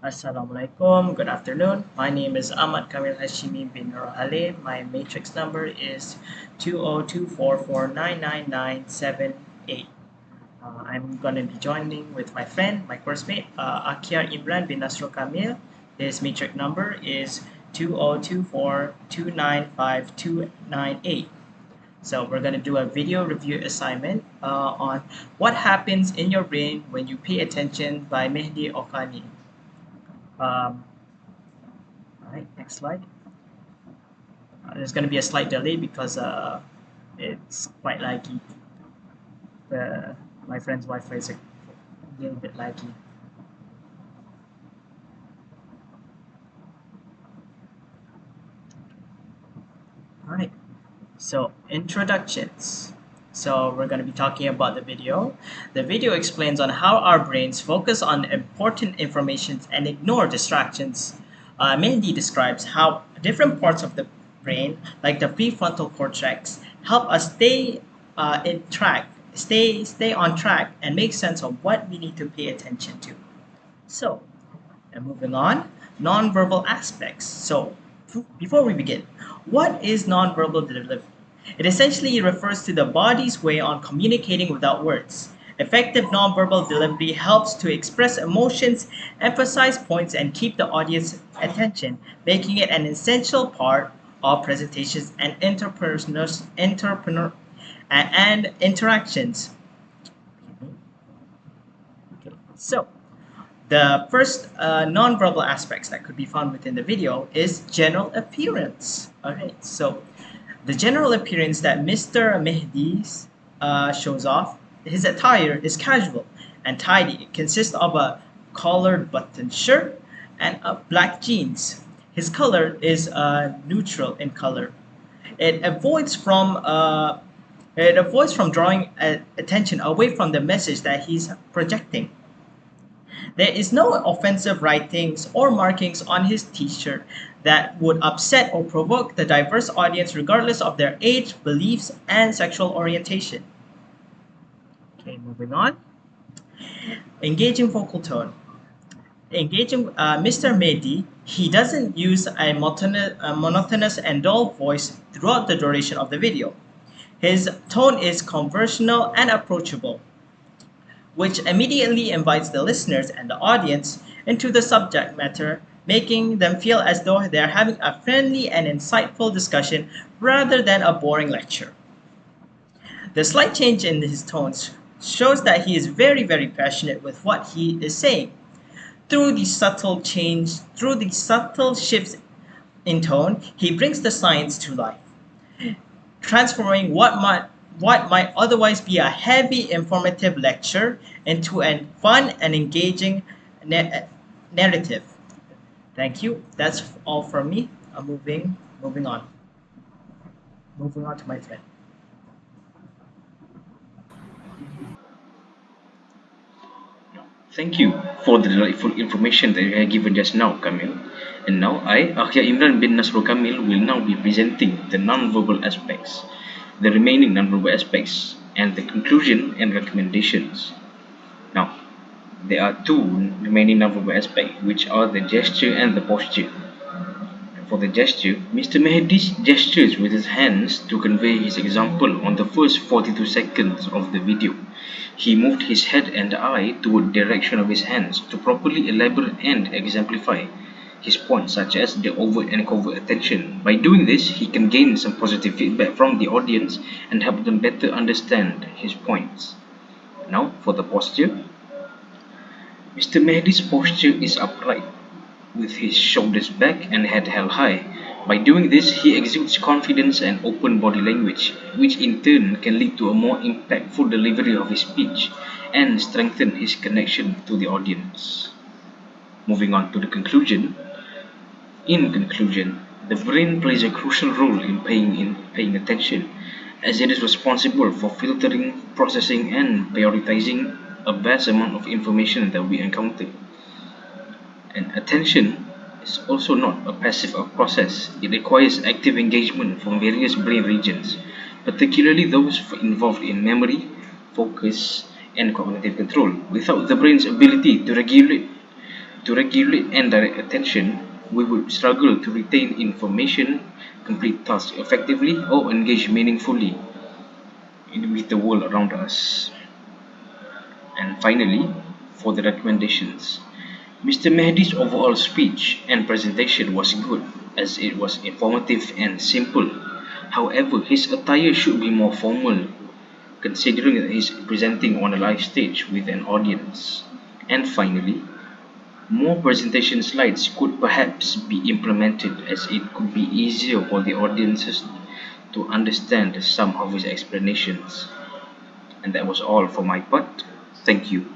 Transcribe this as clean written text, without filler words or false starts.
Assalamualaikum, good afternoon. My name is Ahmad Kamil Hashimi bin NURULHALIM. My matrix number is 20244999788. I'm going to be joining with my friend, my course mate, AKHYAR EMRAN bin NASRUL Kamil. His matrix number is 20242952298. So we're going to do a video review assignment on what happens in your brain when you pay attention by Mehdi Okani. All right, next slide. There's going to be a slight delay because it's quite laggy. My friend's Wi-Fi is a little bit laggy. All right, so introductions. So we're going to be talking about the video. The video explains on how our brains focus on important information and ignore distractions. Mehdi describes how different parts of the brain, like the prefrontal cortex, help us stay on track and make sense of what we need to pay attention to. So, and moving on, nonverbal aspects. So, before we begin, what is nonverbal delivery? It essentially refers to the body's way on communicating without words. Effective nonverbal delivery helps to express emotions, emphasize points, and keep the audience's attention, making it an essential part of presentations and and interactions. Okay. So, the first nonverbal aspects that could be found within the video is general appearance. Alright, so the general appearance that Mr. Mehdi shows off, his attire is casual and tidy. It consists of a collared button shirt and black jeans. His color is neutral in color. It avoids from drawing attention away from the message that he's projecting. There is no offensive writings or markings on his t-shirt that would upset or provoke the diverse audience regardless of their age, beliefs, and sexual orientation. Okay, moving on. Engaging vocal tone. Mr. Mehdi, he doesn't use a monotonous and dull voice throughout the duration of the video. His tone is conversational and approachable, which immediately invites the listeners and the audience into the subject matter, making them feel as though they're having a friendly and insightful discussion rather than a boring lecture. The slight change in his tones shows that he is very, very passionate with what he is saying. Through the subtle shifts in tone, he brings the science to life, transforming what might otherwise be a heavy informative lecture into a fun and engaging narrative. Thank you. That's all from me. I'm moving on. Moving on to my friend. Thank you for the delightful information that you have given just now, Kamil. And now I, AKHYAR EMRAN bin NASRUL Kamil, will now be presenting the non-verbal aspects, the remaining non-verbal aspects, and the conclusion and recommendations. Now, there are two remaining non-verbal aspects, which are the gesture and the posture. For the gesture, Mr. Mehdi gestures with his hands to convey his example on the first 42 seconds of the video. He moved his head and eye toward the direction of his hands to properly elaborate and exemplify his points, such as the overt and covert attention. By doing this, he can gain some positive feedback from the audience and help them better understand his points. Now, for the posture, Mr. Mehdi's posture is upright, with his shoulders back and head held high. By doing this, he exudes confidence and open body language, which in turn can lead to a more impactful delivery of his speech and strengthen his connection to the audience. Moving on to the conclusion. In conclusion, the brain plays a crucial role in paying attention, as it is responsible for filtering, processing, and prioritizing a vast amount of information that we encounter. And attention is also not a passive process. It requires active engagement from various brain regions, particularly those involved in memory, focus, and cognitive control. Without the brain's ability to regulate To regulate and direct attention, we would struggle to retain information, complete tasks effectively, or engage meaningfully with the world around us. And finally, for the recommendations, Mr. Mehdi's overall speech and presentation was good as it was informative and simple. However, his attire should be more formal, considering that he is presenting on a live stage with an audience. And finally, more presentation slides could perhaps be implemented as it could be easier for the audiences to understand some of his explanations. And that was all for my part. Thank you.